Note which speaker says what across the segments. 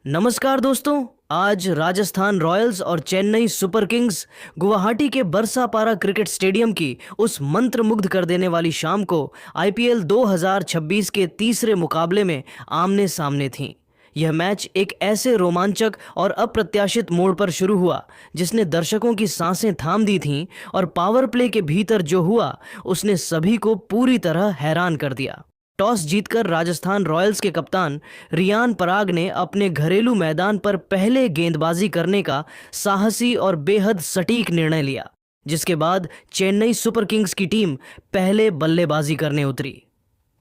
Speaker 1: नमस्कार दोस्तों। आज राजस्थान रॉयल्स और चेन्नई सुपर किंग्स गुवाहाटी के बरसापारा क्रिकेट स्टेडियम की उस मंत्रमुग्ध कर देने वाली शाम को आईपीएल 2026 के तीसरे मुकाबले में आमने सामने थीं। यह मैच एक ऐसे रोमांचक और अप्रत्याशित मोड़ पर शुरू हुआ जिसने दर्शकों की सांसें थाम दी थीं और पावर प्ले के भीतर जो हुआ उसने सभी को पूरी तरह हैरान कर दिया। टॉस जीतकर राजस्थान रॉयल्स के कप्तान रियान पराग ने अपने घरेलू मैदान पर पहले गेंदबाजी करने का साहसी और बेहद सटीक निर्णय लिया, जिसके बाद चेन्नई सुपर किंग्स की टीम पहले बल्लेबाजी करने उतरी।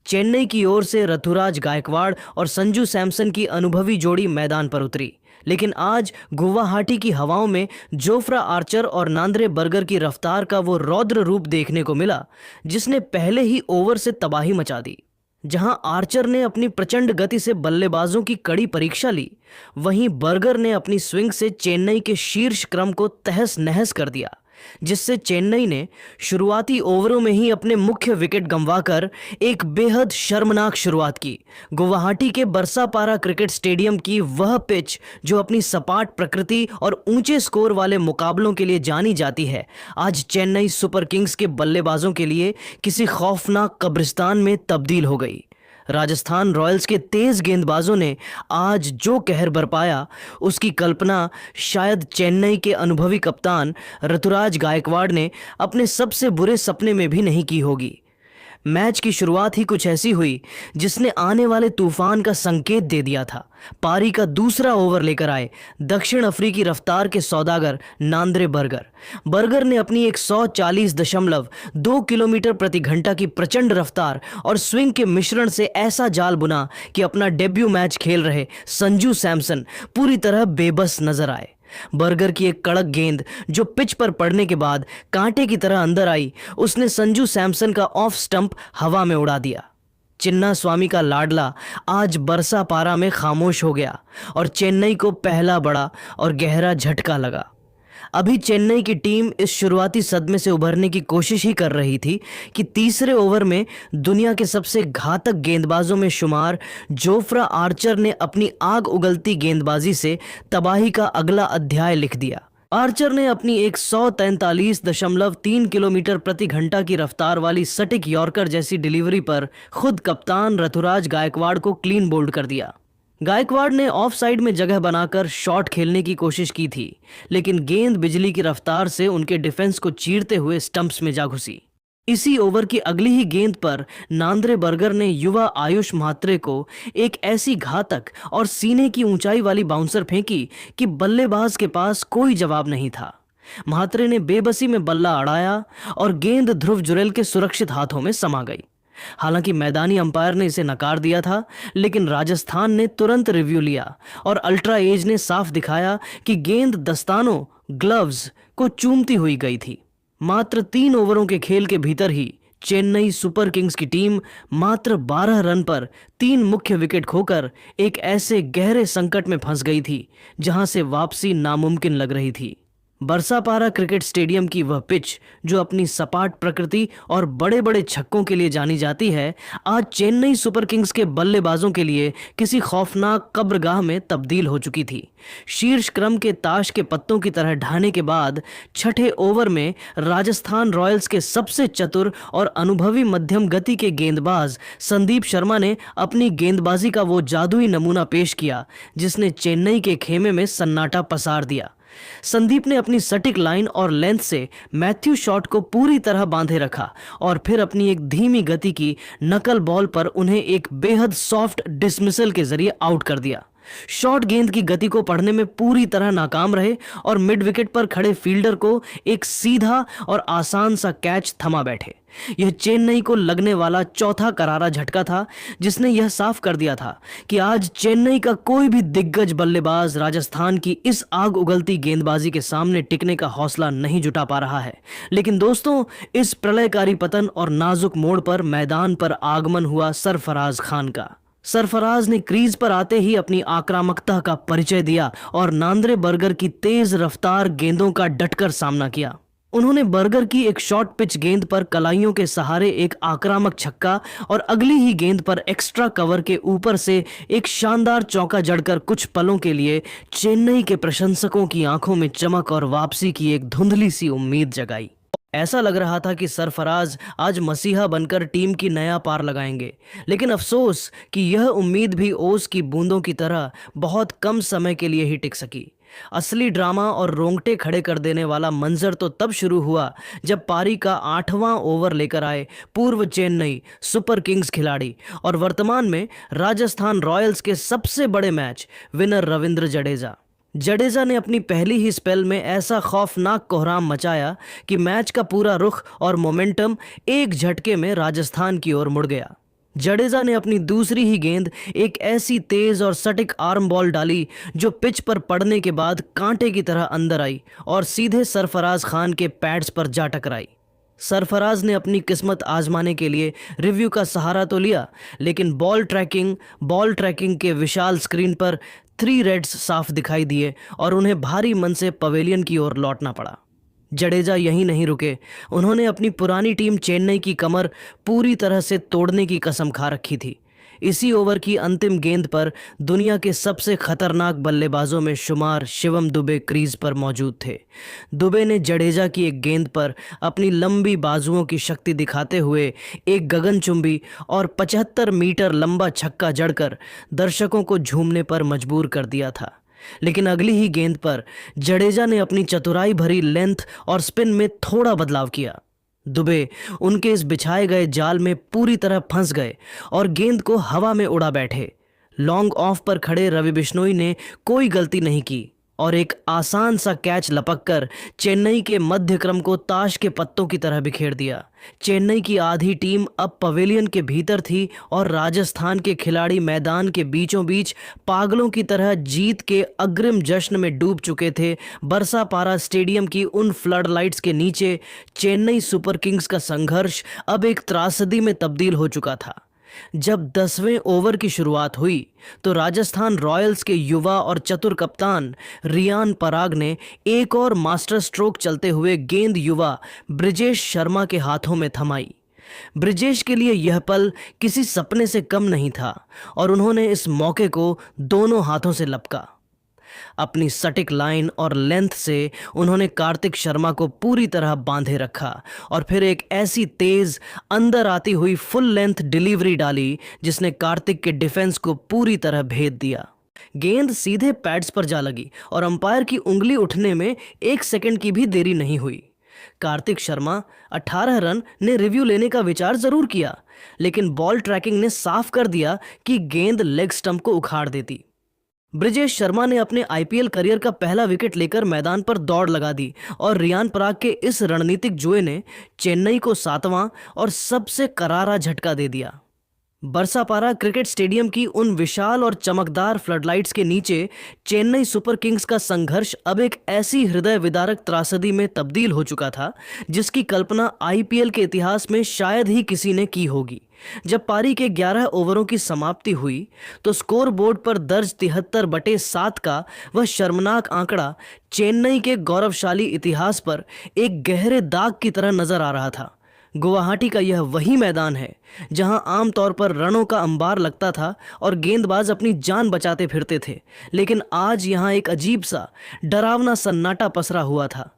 Speaker 1: चेन्नई की ओर से ऋतुराज गायकवाड़ और संजू सैमसन की अनुभवी जोड़ी मैदान पर उतरी, लेकिन आज गुवाहाटी की हवाओं में जोफ्रा आर्चर और नांद्रे बर्गर की रफ्तार का वो रौद्र रूप देखने को मिला जिसने पहले ही ओवर से तबाही मचा दी। जहां आर्चर ने अपनी प्रचंड गति से बल्लेबाजों की कड़ी परीक्षा ली, वहीं बर्गर ने अपनी स्विंग से चेन्नई के शीर्ष क्रम को तहस नहस कर दिया, जिससे चेन्नई ने शुरुआती ओवरों में ही अपने मुख्य विकेट गंवाकर एक बेहद शर्मनाक शुरुआत की। गुवाहाटी के बरसापारा क्रिकेट स्टेडियम की वह पिच जो अपनी सपाट प्रकृति और ऊंचे स्कोर वाले मुकाबलों के लिए जानी जाती है, आज चेन्नई सुपर किंग्स के बल्लेबाजों के लिए किसी खौफनाक कब्रिस्तान में तब्दील हो गई। राजस्थान रॉयल्स के तेज गेंदबाजों ने आज जो कहर बरपाया उसकी कल्पना शायद चेन्नई के अनुभवी कप्तान ऋतुराज गायकवाड़ ने अपने सबसे बुरे सपने में भी नहीं की होगी। मैच की शुरुआत ही कुछ ऐसी हुई जिसने आने वाले तूफान का संकेत दे दिया था। पारी का दूसरा ओवर लेकर आए दक्षिण अफ्रीकी रफ्तार के सौदागर नांद्रे बर्गर ने अपनी 140.2 किलोमीटर प्रति घंटा की प्रचंड रफ्तार और स्विंग के मिश्रण से ऐसा जाल बुना कि अपना डेब्यू मैच खेल रहे संजू सैमसन पूरी तरह बेबस नजर आए। बर्गर की एक कड़क गेंद जो पिच पर पड़ने के बाद कांटे की तरह अंदर आई, उसने संजू सैमसन का ऑफ स्टंप हवा में उड़ा दिया। चिन्ना स्वामी का लाडला आज बरसापारा में खामोश हो गया और चेन्नई को पहला बड़ा और गहरा झटका लगा। अभी चेन्नई की टीम इस शुरुआती सदमे से उभरने की कोशिश ही कर रही थी कि तीसरे ओवर में दुनिया के सबसे घातक गेंदबाजों में शुमार जोफ्रा आर्चर ने अपनी आग उगलती गेंदबाजी से तबाही का अगला अध्याय लिख दिया। आर्चर ने अपनी 143.3 किलोमीटर प्रति घंटा की रफ्तार वाली सटीक यॉर्कर जैसी डिलीवरी पर खुद कप्तान ऋतुराज गायकवाड़ को क्लीन बोल्ड कर दिया। गायकवाड़ ने ऑफ साइड में जगह बनाकर शॉट खेलने की कोशिश की थी, लेकिन गेंद बिजली की रफ्तार से उनके डिफेंस को चीरते हुए स्टंप्स में जा घुसी। इसी ओवर की अगली ही गेंद पर नांद्रे बर्गर ने युवा आयुष म्हात्रे को एक ऐसी घातक और सीने की ऊंचाई वाली बाउंसर फेंकी कि बल्लेबाज के पास कोई जवाब नहीं था। म्हात्रे ने बेबसी में बल्ला अड़ाया और गेंद ध्रुव जुरेल के सुरक्षित हाथों में समा गई। हालांकि मैदानी अंपायर ने इसे नकार दिया था, लेकिन राजस्थान ने तुरंत रिव्यू लिया और अल्ट्रा एज ने साफ दिखाया कि गेंद दस्तानों ग्लव्स को चूमती हुई गई थी। मात्र 3 ओवरों के खेल के भीतर ही चेन्नई सुपर किंग्स की टीम मात्र 12 रन पर 3 मुख्य विकेट खोकर एक ऐसे गहरे संकट में फंस गई थी जहां से वापसी नामुमकिन लग रही थी। बरसापारा क्रिकेट स्टेडियम की वह पिच जो अपनी सपाट प्रकृति और बड़े बड़े छक्कों के लिए जानी जाती है, आज चेन्नई सुपर किंग्स के बल्लेबाजों के लिए किसी खौफनाक कब्रगाह में तब्दील हो चुकी थी। शीर्ष क्रम के ताश के पत्तों की तरह ढहने के बाद छठे ओवर में राजस्थान रॉयल्स के सबसे चतुर और अनुभवी मध्यम गति के गेंदबाज संदीप शर्मा ने अपनी गेंदबाजी का वो जादुई नमूना पेश किया जिसने चेन्नई के खेमे में सन्नाटा पसार दिया। संदीप ने अपनी सटीक लाइन और लेंथ से मैथ्यू शॉट को पूरी तरह बांधे रखा और फिर अपनी एक धीमी गति की नकल बॉल पर उन्हें एक बेहद सॉफ्ट डिसमिसल के जरिए आउट कर दिया। शॉर्ट गेंद की गति को पढ़ने में पूरी तरह नाकाम रहे और मिड विकेट पर खड़े फील्डर को एक सीधा और आसान सा कैच थमा बैठे। यह चेन्नई को लगने वाला चौथा करारा झटका था जिसने यह साफ कर दिया था कि आज चेन्नई का कोई भी दिग्गज बल्लेबाज राजस्थान की इस आग उगलती गेंदबाजी के सामने टिकने का हौसला नहीं जुटा पा रहा है। लेकिन दोस्तों, इस प्रलयकारी पतन और नाजुक मोड़ पर मैदान पर आगमन हुआ सरफराज खान का। सरफराज ने क्रीज पर आते ही अपनी आक्रामकता का परिचय दिया और नांद्रे बर्गर की तेज रफ्तार गेंदों का डटकर सामना किया। उन्होंने बर्गर की एक शॉर्ट पिच गेंद पर कलाइयों के सहारे एक आक्रामक छक्का और अगली ही गेंद पर एक्स्ट्रा कवर के ऊपर से एक शानदार चौका जड़कर कुछ पलों के लिए चेन्नई के प्रशंसकों की आंखों में चमक और वापसी की एक धुंधली सी उम्मीद जगाई। ऐसा लग रहा था कि सरफराज आज मसीहा बनकर टीम की नया पार लगाएंगे, लेकिन अफसोस कि यह उम्मीद भी ओस की बूंदों की तरह बहुत कम समय के लिए ही टिक सकी। असली ड्रामा और रोंगटे खड़े कर देने वाला मंजर तो तब शुरू हुआ जब पारी का 8वां ओवर लेकर आए पूर्व चेन्नई सुपर किंग्स खिलाड़ी और वर्तमान में राजस्थान रॉयल्स के सबसे बड़े मैच विनर रविंद्र जडेजा ने अपनी पहली ही स्पेल में ऐसा खौफनाक कोहराम मचाया कि मैच का पूरा रुख और मोमेंटम एक झटके में राजस्थान की ओर मुड़ गया। जडेजा ने अपनी दूसरी ही गेंद एक ऐसी तेज और सटीक आर्म बॉल डाली जो पिच पर पड़ने के बाद कांटे की तरह अंदर आई और सीधे सरफराज खान के पैड्स पर जा टकराई। सरफराज ने अपनी किस्मत आजमाने के लिए रिव्यू का सहारा तो लिया, लेकिन बॉल ट्रैकिंग के विशाल स्क्रीन पर 3 रेड्स साफ दिखाई दिए और उन्हें भारी मन से पवेलियन की ओर लौटना पड़ा। जडेजा यहीं नहीं रुके, उन्होंने अपनी पुरानी टीम चेन्नई की कमर पूरी तरह से तोड़ने की कसम खा रखी थी। इसी ओवर की अंतिम गेंद पर दुनिया के सबसे खतरनाक बल्लेबाजों में शुमार शिवम दुबे क्रीज पर मौजूद थे। दुबे ने जडेजा की एक गेंद पर अपनी लंबी बाजुओं की शक्ति दिखाते हुए एक गगनचुंबी और 75 मीटर लंबा छक्का जड़कर दर्शकों को झूमने पर मजबूर कर दिया था। लेकिन अगली ही गेंद पर जडेजा ने अपनी चतुराई भरी लेंथ और स्पिन में थोड़ा बदलाव किया। दुबे उनके इस बिछाए गए जाल में पूरी तरह फंस गए और गेंद को हवा में उड़ा बैठे। लॉन्ग ऑफ पर खड़े रवि बिश्नोई ने कोई गलती नहीं की और एक आसान सा कैच लपककर चेन्नई के मध्य क्रम को ताश के पत्तों की तरह बिखेर दिया। चेन्नई की आधी टीम अब पवेलियन के भीतर थी और राजस्थान के खिलाड़ी मैदान के बीचों बीच पागलों की तरह जीत के अग्रिम जश्न में डूब चुके थे। बरसापारा स्टेडियम की उन फ्लड लाइट्स के नीचे चेन्नई सुपर किंग्स का संघर्ष अब एक त्रासदी में तब्दील हो चुका था। जब 10वें ओवर की शुरुआत हुई तो राजस्थान रॉयल्स के युवा और चतुर कप्तान रियान पराग ने एक और मास्टर स्ट्रोक चलते हुए गेंद युवा ब्रिजेश शर्मा के हाथों में थमाई। ब्रिजेश के लिए यह पल किसी सपने से कम नहीं था और उन्होंने इस मौके को दोनों हाथों से लपका। अपनी सटीक लाइन और लेंथ से उन्होंने कार्तिक शर्मा को पूरी तरह बांधे रखा और फिर एक ऐसी तेज अंदर आती हुई फुल लेंथ डिलीवरी डाली जिसने कार्तिक के डिफेंस को पूरी तरह भेद दिया। गेंद सीधे पैड्स पर जा लगी और अंपायर की उंगली उठने में 1 सेकंड की भी देरी नहीं हुई। कार्तिक शर्मा 18 रन ने रिव्यू लेने का विचार जरूर किया, लेकिन बॉल ट्रैकिंग ने साफ कर दिया कि गेंद लेग स्टंप को उखाड़ देती। ब्रिजेश शर्मा ने अपने आईपीएल करियर का पहला विकेट लेकर मैदान पर दौड़ लगा दी और रियान पराग के इस रणनीतिक जुए ने चेन्नई को 7वां और सबसे करारा झटका दे दिया। बरसापारा क्रिकेट स्टेडियम की उन विशाल और चमकदार फ्लडलाइट्स के नीचे चेन्नई सुपर किंग्स का संघर्ष अब एक ऐसी हृदय विदारक त्रासदी में तब्दील हो चुका था जिसकी कल्पना आईपीएल के इतिहास में शायद ही किसी ने की होगी। जब पारी के 11 ओवरों की समाप्ति हुई तो स्कोर बोर्ड पर दर्ज 73/7 का वह शर्मनाक आंकड़ा चेन्नई के गौरवशाली इतिहास पर एक गहरे दाग की तरह नजर आ रहा था। गुवाहाटी का यह वही मैदान है जहां आमतौर पर रनों का अंबार लगता था और गेंदबाज अपनी जान बचाते फिरते थे, लेकिन आज यहां एक अजीब सा डरावना सन्नाटा पसरा हुआ था।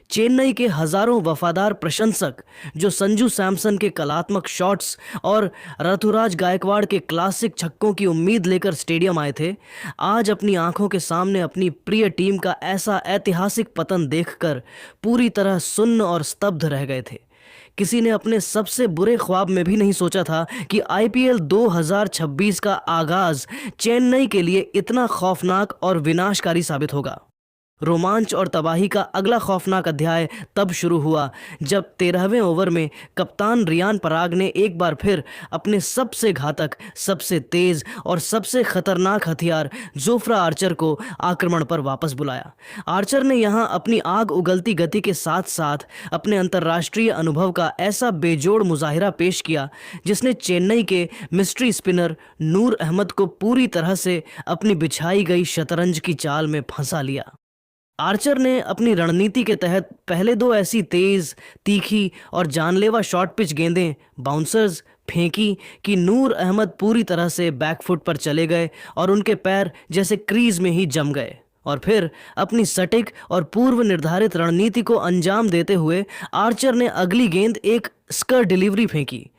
Speaker 1: चेन्नई के हजारों वफादार प्रशंसक जो संजू सैमसन के कलात्मक शॉट्स और ऋतुराज गायकवाड़ के क्लासिक छक्कों की उम्मीद लेकर स्टेडियम आए थे, आज अपनी आंखों के सामने अपनी प्रिय टीम का ऐसा ऐतिहासिक पतन देखकर पूरी तरह सुन्न और स्तब्ध रह गए थे। किसी ने अपने सबसे बुरे ख्वाब में भी नहीं सोचा था कि आईपीएल 2026 का आगाज चेन्नई के लिए इतना खौफनाक और विनाशकारी साबित होगा। रोमांच और तबाही का अगला खौफनाक अध्याय तब शुरू हुआ जब 13वें ओवर में कप्तान रियान पराग ने एक बार फिर अपने सबसे घातक, सबसे तेज और सबसे खतरनाक हथियार जोफ्रा आर्चर को आक्रमण पर वापस बुलाया। आर्चर ने यहां अपनी आग उगलती गति के साथ साथ अपने अंतर्राष्ट्रीय अनुभव का ऐसा बेजोड़ मुजाहिरा पेश किया जिसने चेन्नई के मिस्ट्री स्पिनर नूर अहमद को पूरी तरह से अपनी बिछाई गई शतरंज की चाल में फंसा लिया। आर्चर ने अपनी रणनीति के तहत पहले दो ऐसी तेज, तीखी और जानलेवा शॉर्ट पिच गेंदें बाउंसर्स फेंकी कि नूर अहमद पूरी तरह से बैकफुट पर चले गए और उनके पैर जैसे क्रीज में ही जम गए। और फिर अपनी सटीक और पूर्व निर्धारित रणनीति को अंजाम देते हुए आर्चर ने अगली गेंद एक स्कर डिलीवरी फेंकी।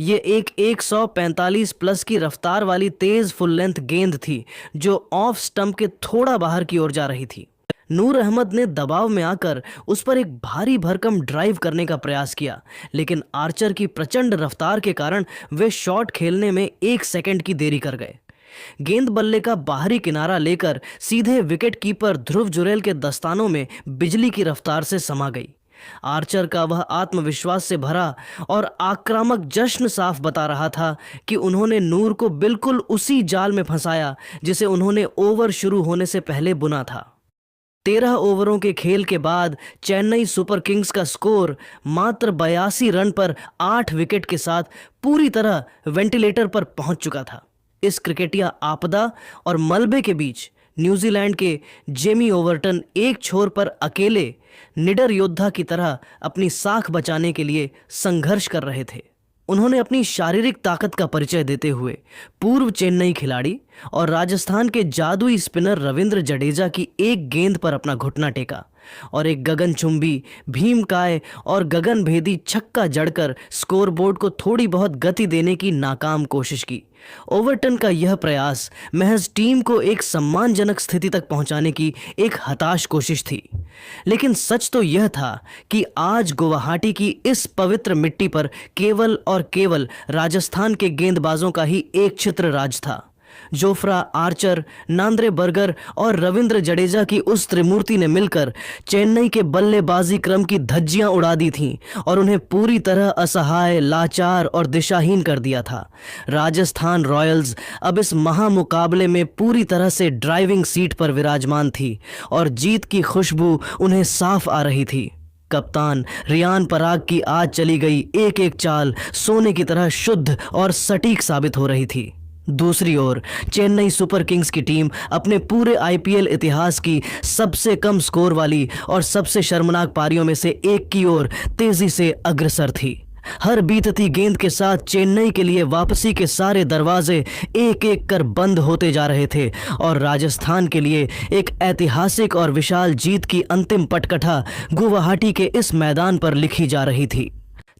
Speaker 1: ये एक 145 प्लस की रफ्तार वाली तेज फुल लेंथ गेंद थी जो ऑफ स्टंप के थोड़ा बाहर की ओर जा रही थी। नूर अहमद ने दबाव में आकर उस पर एक भारी भरकम ड्राइव करने का प्रयास किया, लेकिन आर्चर की प्रचंड रफ्तार के कारण वे शॉट खेलने में 1 सेकंड की देरी कर गए। गेंद बल्ले का बाहरी किनारा लेकर सीधे विकेट कीपर ध्रुव जुरैल के दस्तानों में बिजली की रफ्तार से समा गई। आर्चर का वह आत्मविश्वास से भरा और आक्रामक जश्न साफ बता रहा था कि उन्होंने नूर को बिल्कुल उसी जाल में फंसाया जिसे उन्होंने ओवर शुरू होने से पहले बुना था। 13 ओवरों के खेल के बाद चेन्नई सुपर किंग्स का स्कोर मात्र 82 रन पर 8 विकेट के साथ पूरी तरह वेंटिलेटर पर पहुंच चुका था। इस क्रिकेटिया आपदा और मलबे के बीच न्यूजीलैंड के जेमी ओवरटन एक छोर पर अकेले निडर योद्धा की तरह अपनी साख बचाने के लिए संघर्ष कर रहे थे। उन्होंने अपनी शारीरिक ताकत का परिचय देते हुए पूर्व चेन्नई खिलाड़ी और राजस्थान के जादुई स्पिनर रविंद्र जडेजा की एक गेंद पर अपना घुटना टेका और एक गगनचुंबी, भीमकाय और गगनभेदी छक्का जड़कर स्कोरबोर्ड को थोड़ी बहुत गति देने की नाकाम कोशिश की। ओवरटन का यह प्रयास महज टीम को एक सम्मानजनक स्थिति तक पहुंचाने की एक हताश कोशिश थी, लेकिन सच तो यह था कि आज गुवाहाटी की इस पवित्र मिट्टी पर केवल और केवल राजस्थान के गेंदबाजों का ही एक छित्र राज था। जोफ्रा आर्चर, नांद्रे बर्गर और रविंद्र जडेजा की उस त्रिमूर्ति ने मिलकर चेन्नई के बल्लेबाजी क्रम की धज्जियां उड़ा दी थीं और उन्हें पूरी तरह असहाय, लाचार और दिशाहीन कर दिया था। राजस्थान रॉयल्स अब इस महामुकाबले में पूरी तरह से ड्राइविंग सीट पर विराजमान थी और जीत की खुशबू उन्हें साफ आ रही थी। कप्तान रियान पराग की आज चली गई एक एक चाल सोने की तरह शुद्ध और सटीक साबित हो रही थी। दूसरी ओर चेन्नई सुपर किंग्स की टीम अपने पूरे आईपीएल इतिहास की सबसे कम स्कोर वाली और सबसे शर्मनाक पारियों में से एक की ओर तेजी से अग्रसर थी। हर बीतती गेंद के साथ चेन्नई के लिए वापसी के सारे दरवाजे एक एक कर बंद होते जा रहे थे और राजस्थान के लिए एक ऐतिहासिक और विशाल जीत की अंतिम पटकथा गुवाहाटी के इस मैदान पर लिखी जा रही थी।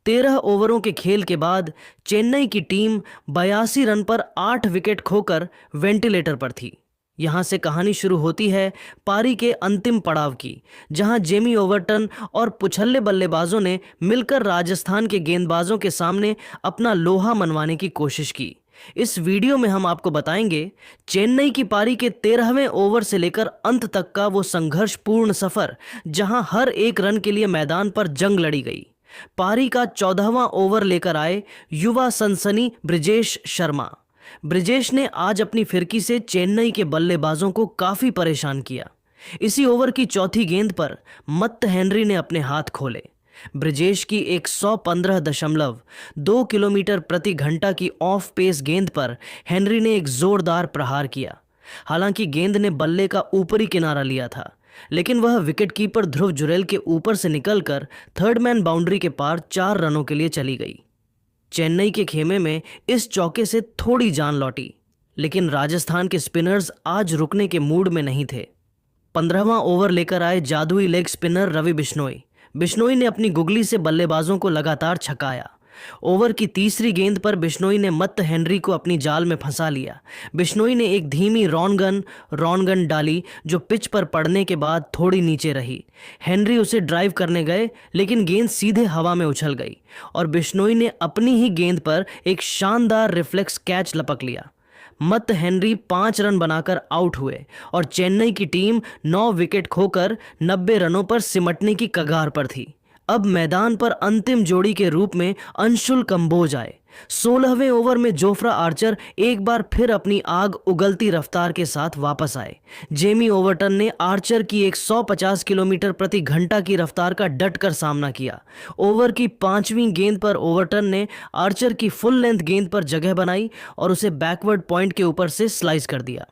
Speaker 1: 13 ओवरों के खेल के बाद चेन्नई की टीम 82 रन पर 8 विकेट खोकर वेंटिलेटर पर थी। यहां से कहानी शुरू होती है पारी के अंतिम पड़ाव की, जहां जेमी ओवरटन और पुछल्ले बल्लेबाजों ने मिलकर राजस्थान के गेंदबाजों के सामने अपना लोहा मनवाने की कोशिश की। इस वीडियो में हम आपको बताएंगे चेन्नई की पारी के 13वें ओवर से लेकर अंत तक का वो संघर्षपूर्ण सफर, जहां हर एक रन के लिए मैदान पर जंग लड़ी गई। पारी का 14वां ओवर लेकर आए युवा सनसनी ब्रिजेश शर्मा। ब्रिजेश ने आज अपनी फिरकी से चेन्नई के बल्लेबाजों को काफी परेशान किया। इसी ओवर की चौथी गेंद पर मत्त हेनरी ने अपने हाथ खोले। ब्रिजेश की 115.2 किलोमीटर प्रति घंटा की ऑफ पेस गेंद पर हेनरी ने एक जोरदार प्रहार किया। हालांकि गेंद ने बल्ले का ऊपरी किनारा लिया था, लेकिन वह विकेटकीपर ध्रुव जुरैल के ऊपर से निकलकर थर्ड मैन बाउंड्री के पार 4 रनों के लिए चली गई। चेन्नई के खेमे में इस चौके से थोड़ी जान लौटी, लेकिन राजस्थान के स्पिनर्स आज रुकने के मूड में नहीं थे। 15वां ओवर लेकर आए जादुई लेग स्पिनर रवि बिश्नोई ने अपनी गुगली से बल्लेबाजों को लगातार छकाया। ओवर की तीसरी गेंद पर बिश्नोई ने मत्त हेनरी को अपनी जाल में फंसा लिया। बिश्नोई ने एक धीमी रॉन गन डाली जो पिच पर पड़ने के बाद थोड़ी नीचे रही। हेनरी उसे ड्राइव करने गए, लेकिन गेंद सीधे हवा में उछल गई और बिश्नोई ने अपनी ही गेंद पर एक शानदार रिफ्लेक्स कैच लपक लिया। मत्त हेनरी 5 रन बनाकर आउट हुए और चेन्नई की टीम 9 विकेट खोकर 90 रनों पर सिमटने की कगार पर थी। अब मैदान पर अंतिम जोड़ी के रूप में अंशुल कंबोज आए। 16वें ओवर में जोफ्रा आर्चर एक बार फिर अपनी आग उगलती रफ्तार के साथ वापस आए। जेमी ओवरटन ने आर्चर की 150 किलोमीटर प्रति घंटा की रफ्तार का डटकर सामना किया। ओवर की 5वीं गेंद पर ओवरटन ने आर्चर की फुल लेंथ गेंद पर जगह बनाई और उसे बैकवर्ड पॉइंट के ऊपर से स्लाइस कर दिया।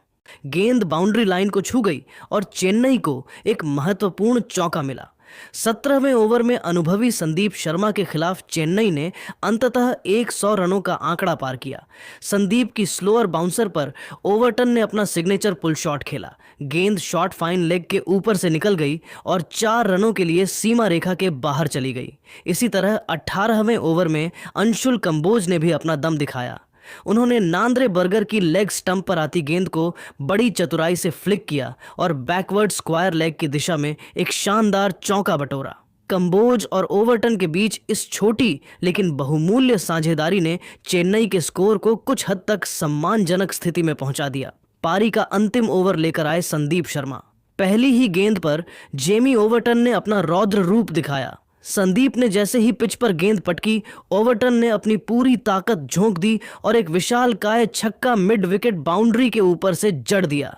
Speaker 1: गेंद बाउंड्री लाइन को छू गई और चेन्नई को एक महत्वपूर्ण चौका मिला। 17वें ओवर में अनुभवी संदीप शर्मा के खिलाफ चेन्नई ने अंततः 100 रनों का आंकड़ा पार किया। संदीप की स्लोअर बाउंसर पर ओवरटन ने अपना सिग्नेचर पुल शॉट खेला। गेंद शॉर्ट फाइन लेग के ऊपर से निकल गई और 4 रनों के लिए सीमा रेखा के बाहर चली गई। इसी तरह 18वें ओवर में अंशुल कंबोज ने भी अपना दम दिखाया। उन्होंने नांद्रे बर्गर की लेग स्टंप पर आती गेंद को बड़ी चतुराई से फ्लिक किया और बैकवर्ड स्क्वायर लेग की दिशा में एक शानदार चौका बटोरा। कंबोज और ओवरटन के बीच इस छोटी लेकिन बहुमूल्य साझेदारी ने चेन्नई के स्कोर को कुछ हद तक सम्मानजनक स्थिति में पहुंचा दिया। पारी का अंतिम ओवर लेकर आए संदीप शर्मा। पहली ही गेंद पर जेमी ओवरटन ने अपना रौद्र रूप दिखाया। संदीप ने जैसे ही पिच पर गेंद पटकी, ओवरटन ने अपनी पूरी ताकत झोंक दी और एक विशालकाय छक्का मिड विकेट बाउंड्री के ऊपर से जड़ दिया।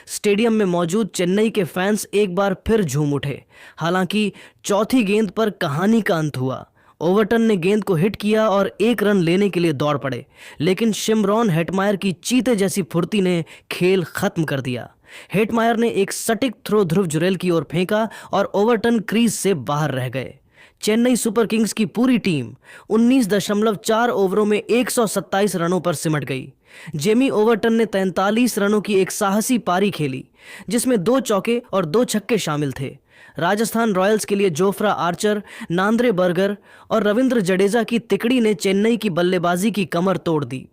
Speaker 1: स्टेडियम में मौजूद चेन्नई के फैंस एक बार फिर झूम उठे। हालांकि चौथी गेंद पर कहानी का अंत हुआ। ओवरटन ने गेंद को हिट किया और 1 रन लेने के लिए दौड़ पड़े, लेकिन शिमरॉन हेटमायर की चीते जैसी फुर्ती ने खेल खत्म कर दिया। हेटमायर ने एक सटीक थ्रो ध्रुव जुरेल की ओर फेंका और ओवरटन क्रीज से बाहर रह गए। चेन्नई सुपर किंग्स की पूरी टीम 19.4 ओवरों में 127 रनों पर सिमट गई। जेमी ओवरटन ने 43 रनों की एक साहसी पारी खेली, जिसमें 2 चौके और 2 छक्के शामिल थे। राजस्थान रॉयल्स के लिए जोफ्रा आर्चर, नांद्रे बर्गर और रविंद्र जडेजा की तिकड़ी ने चेन्नई की बल्लेबाजी की कमर तोड़ दी।